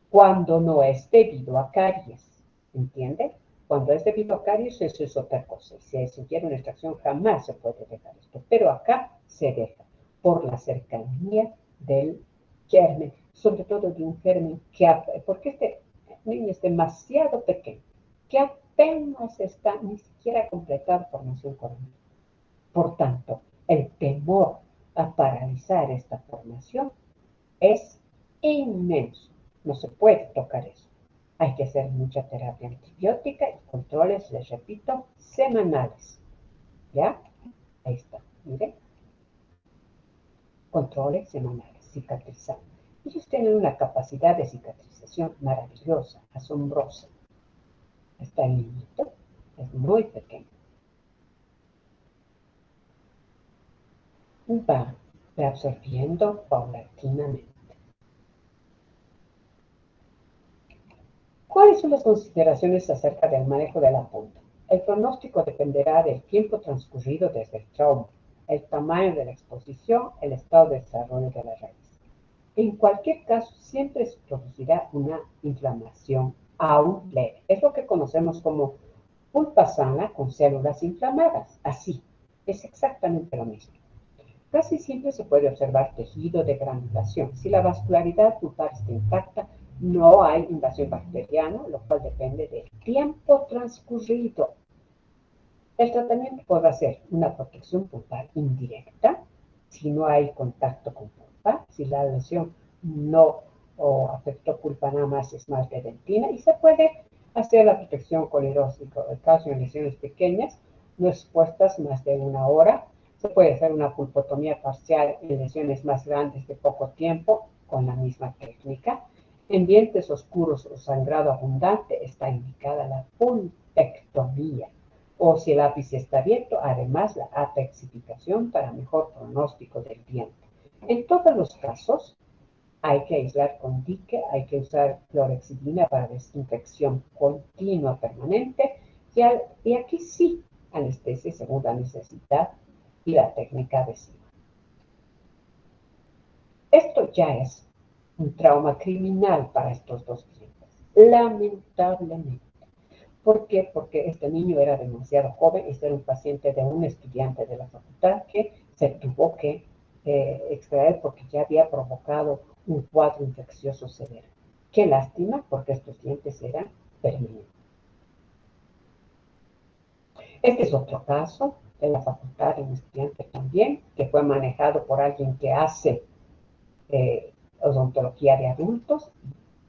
Cuando no es debido a caries, ¿entiende? Cuando es debido a caries, eso es otra cosa. Si se hiciera una extracción, jamás se puede dejar esto, pero acá se deja por la cercanía del germen, sobre todo de un germen porque este niño es demasiado pequeño, que apenas está ni siquiera completado formación corneal. Por tanto, el temor a paralizar esta formación es inmenso. No se puede tocar eso. Hay que hacer mucha terapia antibiótica y controles, les repito, semanales. ¿Ya? Ahí está. Miren. Controles semanales, cicatrizando. Ellos tienen una capacidad de cicatrización maravillosa, asombrosa. Está niñito, es muy pequeño. Va reabsorbiendo paulatinamente. ¿Cuáles son las consideraciones acerca del manejo de la punta? El pronóstico dependerá del tiempo transcurrido desde el trauma, el tamaño de la exposición, el estado de desarrollo de la raíz. En cualquier caso, siempre se producirá una inflamación aún leve. Es lo que conocemos como pulpa sana con células inflamadas. Así, es exactamente lo mismo. Casi siempre se puede observar tejido de granulación. Si la vascularidad pulpar está intacta, no hay invasión bacteriana, lo cual depende del tiempo transcurrido. El tratamiento puede ser una protección pulpar indirecta, si no hay contacto con pulpa, si la lesión no afectó pulpa, nada más esmalte dentina, y se puede hacer la protección con hidróxido de calcio en lesiones pequeñas, no expuestas más de 1 hora. Se puede hacer una pulpotomía parcial en lesiones más grandes de poco tiempo con la misma técnica. En dientes oscuros o sangrado abundante está indicada la pulpectomía. O si el ápice está abierto, además la apexificación para mejor pronóstico del diente. En todos los casos, hay que aislar con dique, hay que usar clorexidina para desinfección continua permanente, y aquí sí, anestesia según la necesidad y la técnica adhesiva. Esto ya es un trauma criminal para estos dos clientes, lamentablemente. ¿Por qué? Porque este niño era demasiado joven, este era un paciente de un estudiante de la facultad que se tuvo que extraer porque ya había provocado un cuadro infeccioso severo. Qué lástima, porque estos dientes eran permanentes. Este es otro caso de la facultad de un estudiante también, que fue manejado por alguien que hace odontología de adultos,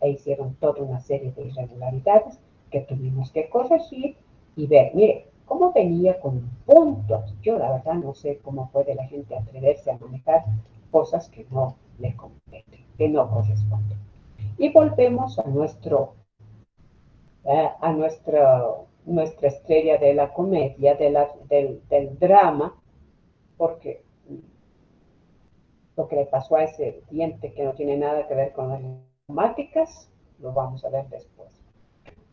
e hicieron toda una serie de irregularidades que tuvimos que corregir y ver, mire, cómo venía con un punto. Yo la verdad no sé cómo puede la gente atreverse a manejar cosas que no le competen, que no corresponden. Y volvemos a nuestra estrella de la comedia, del drama, porque lo que le pasó a ese diente que no tiene nada que ver con las matemáticas, lo vamos a ver después.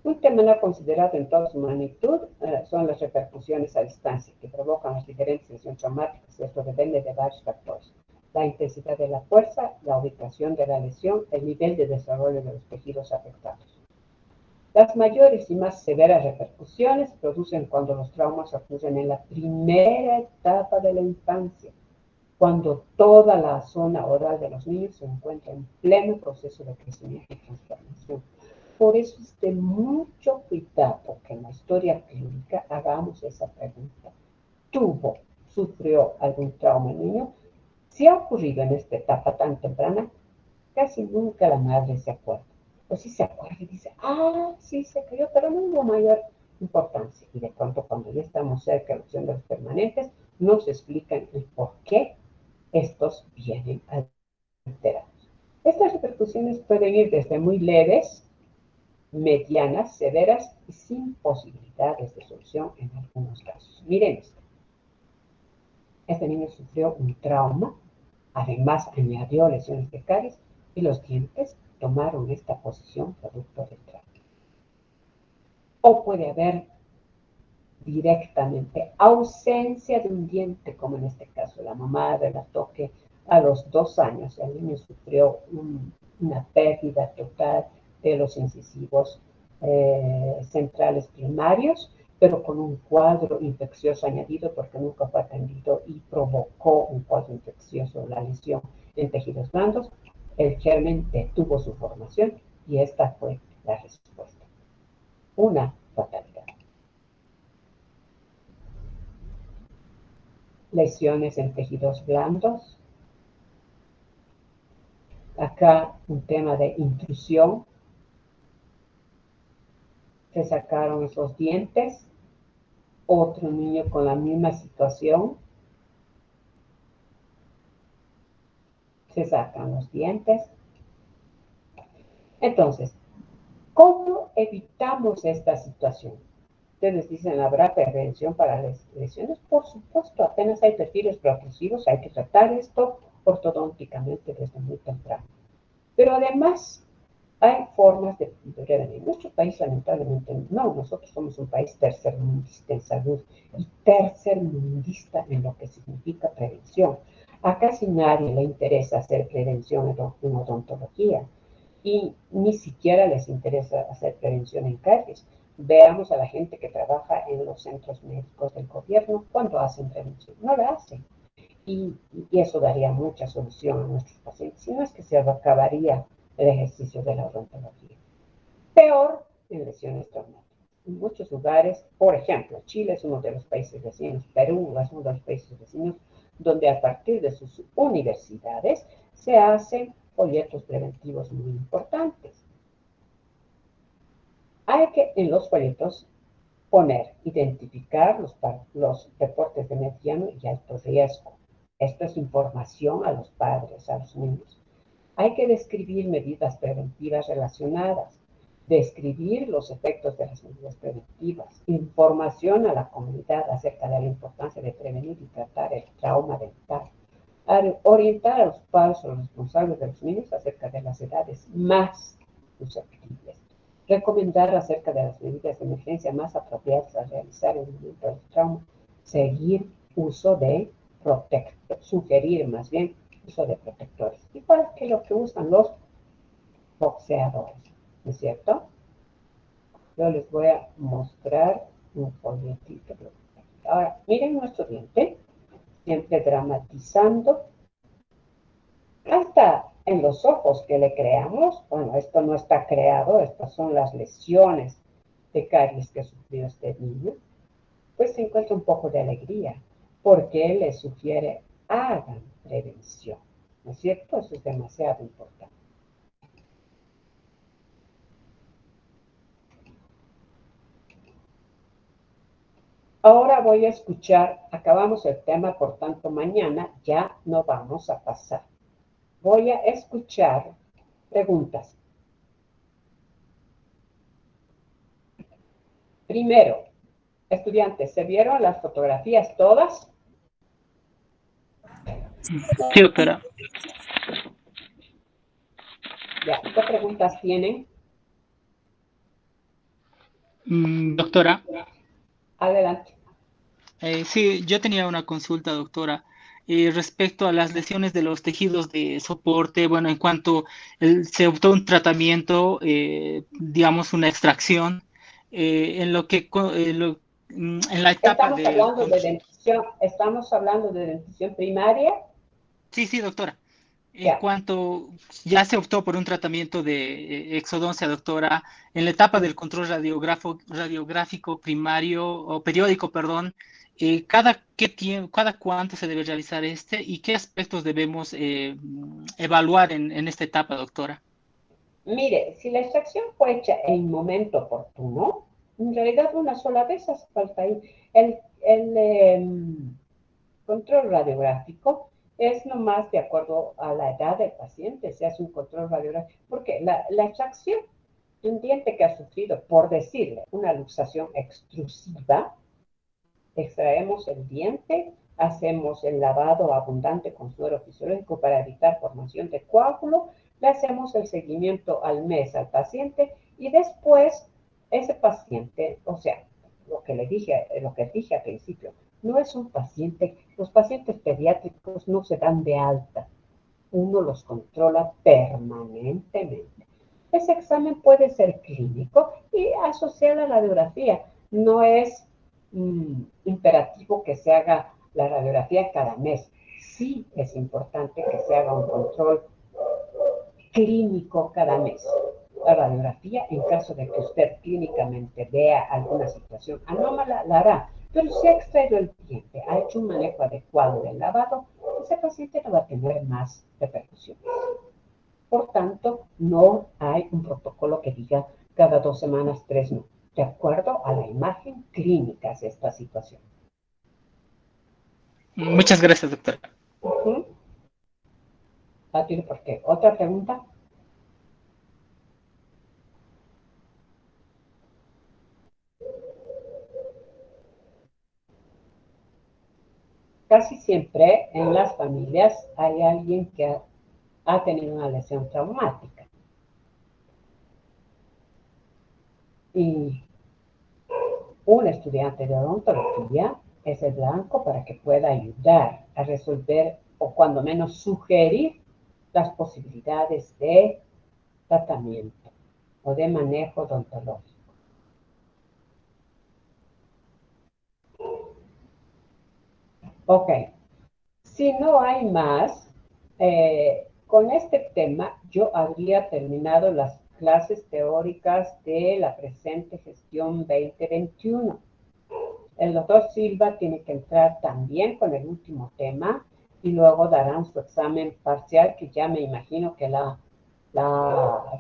Un tema no considerado en toda su magnitud son las repercusiones a distancia que provocan las diferentes lesiones traumáticas. Esto depende de varios factores. La intensidad de la fuerza, la ubicación de la lesión, el nivel de desarrollo de los tejidos afectados. Las mayores y más severas repercusiones se producen cuando los traumas ocurren en la primera etapa de la infancia, cuando toda la zona oral de los niños se encuentra en pleno proceso de crecimiento y transformación. Por eso es de mucho cuidado que en la historia clínica hagamos esa pregunta. ¿Sufrió algún trauma el niño? Si ha ocurrido en esta etapa tan temprana, casi nunca la madre se acuerda. O si se acuerda y dice, sí se cayó, pero no hubo mayor importancia. Y de pronto, cuando ya estamos cerca de la opción de los permanentes, nos explican el por qué estos vienen alterados. Estas repercusiones pueden ir desde muy leves, medianas, severas y sin posibilidades de solución en algunos casos. Miren esto. Este niño sufrió un trauma, además añadió lesiones de caries y los dientes tomaron esta posición producto del trauma. O puede haber directamente ausencia de un diente, como en este caso la mamá relató que a los 2 años el niño sufrió una pérdida total de los incisivos centrales primarios, pero con un cuadro infeccioso añadido porque nunca fue atendido y provocó un cuadro infeccioso, la lesión en tejidos blandos. El germen detuvo su formación y esta fue la respuesta. Una fatalidad. Lesiones en tejidos blandos. Acá un tema de intrusión. Se sacaron esos dientes. Otro niño con la misma situación. Se sacan los dientes. Entonces, ¿cómo evitamos esta situación? Ustedes dicen, ¿habrá prevención para las lesiones? Por supuesto, apenas hay perfiles preoclusivos, hay que tratar esto ortodónticamente desde muy temprano. Pero además, hay formas de prevenir. Nuestro país, lamentablemente, no. Nosotros somos un país tercermundista en salud y tercermundista en lo que significa prevención. A casi nadie le interesa hacer prevención en odontología y ni siquiera les interesa hacer prevención en caries. Veamos a la gente que trabaja en los centros médicos del gobierno cuando hacen prevención. No la hacen. Y eso daría mucha solución a nuestros pacientes, si no es que se acabaría el ejercicio de la odontología. Peor en lesiones traumáticas. En muchos lugares, por ejemplo, Chile es uno de los países vecinos, Perú es uno de los países vecinos, donde a partir de sus universidades se hacen folletos preventivos muy importantes. Hay que en los folletos identificar los reportes de mediano y alto riesgo. Esto es información a los padres, a los niños. Hay que describir medidas preventivas relacionadas, describir los efectos de las medidas preventivas, información a la comunidad acerca de la importancia de prevenir y tratar el trauma dental, orientar a los padres o los responsables de los niños acerca de las edades más susceptibles, recomendar acerca de las medidas de emergencia más apropiadas a realizar en el momento del trauma, seguir uso de sugerir más bien uso de protectores, igual que lo que usan los boxeadores, ¿no es cierto? Yo les voy a mostrar un folletito. Ahora, miren nuestro diente, siempre dramatizando, hasta en los ojos que le creamos. Bueno, esto no está creado, estas son las lesiones de caries que sufrió este niño. Pues se encuentra un poco de alegría, porque él le sugiere, hagan prevención. ¿No es cierto? Eso es demasiado importante. Ahora voy a escuchar, acabamos el tema, por tanto mañana ya no vamos a pasar. Voy a escuchar preguntas. Primero, estudiantes, ¿se vieron las fotografías todas? Sí, doctora. Ya, ¿qué preguntas tienen? Doctora, Adelante. sí, yo tenía una consulta, doctora, respecto a las lesiones de los tejidos de soporte. Bueno, en cuanto se optó un tratamiento, digamos una extracción, en lo que en la etapa del Estamos hablando de dentición primaria. sí, sí, doctora. En Ya, cuanto ya se optó por un tratamiento de exodoncia, doctora, en la etapa del control radiográfico primario o periódico, perdón, ¿cada qué tiempo, cada cuánto se debe realizar este y qué aspectos debemos evaluar en esta etapa, doctora? mire, si la extracción fue hecha en momento oportuno, en realidad una sola vez hace falta ahí. El control radiográfico es nomás de acuerdo a la edad del paciente, se hace un control radiográfico, porque la extracción de un diente que ha sufrido, por decirle, una luxación extrusiva, extraemos el diente, hacemos el lavado abundante con suero fisiológico para evitar formación de coágulo, le hacemos el seguimiento al mes al paciente y después ese paciente, o sea, lo que dije al principio, no es un paciente, los pacientes pediátricos no se dan de alta, uno los controla permanentemente. Ese examen puede ser clínico y asociado a la radiografía. No es imperativo que se haga la radiografía cada mes. Sí es importante que se haga un control clínico cada mes. La radiografía, en caso de que usted clínicamente vea alguna situación anómala, la hará. Pero si ha extraído el diente, ha hecho un manejo adecuado del lavado, ese paciente no va a tener más repercusiones. Por tanto, no hay un protocolo que diga cada 2 semanas, tres no. De acuerdo a la imagen clínica de esta situación. Muchas gracias, doctora. Uh-huh. ¿Por qué? ¿Otra pregunta? Casi siempre en las familias hay alguien que ha tenido una lesión traumática. Y un estudiante de odontología es el blanco para que pueda ayudar a resolver o cuando menos sugerir las posibilidades de tratamiento o de manejo odontológico. Ok, si no hay más, con este tema yo habría terminado las clases teóricas de la presente gestión 2021. El doctor Silva tiene que entrar también con el último tema y luego darán su examen parcial, que ya me imagino que la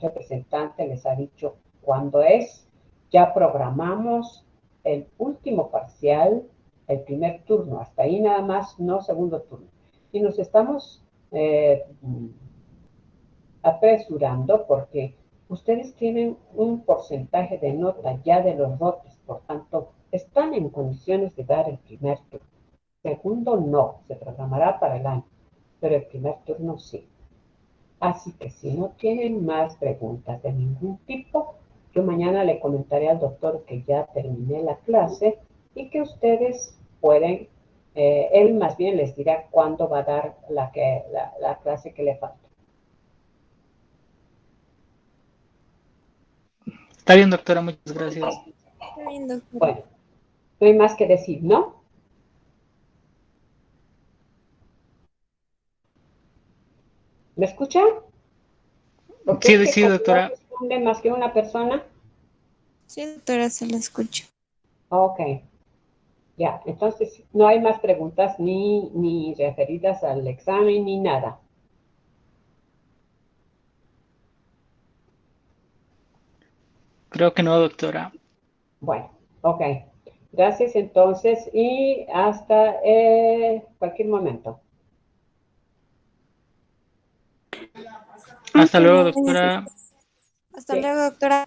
representante les ha dicho cuándo es. Ya programamos el último parcial, el primer turno, hasta ahí nada más, no segundo turno. Y nos estamos apresurando porque ustedes tienen un porcentaje de nota ya de los lotes, por tanto, están en condiciones de dar el primer turno. Segundo, no, se programará para el año, pero el primer turno sí. Así que si no tienen más preguntas de ningún tipo, yo mañana le comentaré al doctor que ya terminé la clase y que ustedes pueden, él más bien les dirá cuándo va a dar la clase que le falta. Está bien, doctora, muchas gracias. Está bien, doctora. Bueno, no hay más que decir, ¿no? ¿Me escucha? Porque es Sí, que sí, cuando no doctora. responde más que una persona, Sí, doctora, se la escucho. ok, ya, entonces no hay más preguntas ni referidas al examen ni nada. Creo que no, doctora. Bueno, ok. Gracias entonces y hasta cualquier momento. Hasta Muchas luego, gracias. doctora. Hasta Sí. luego, doctora.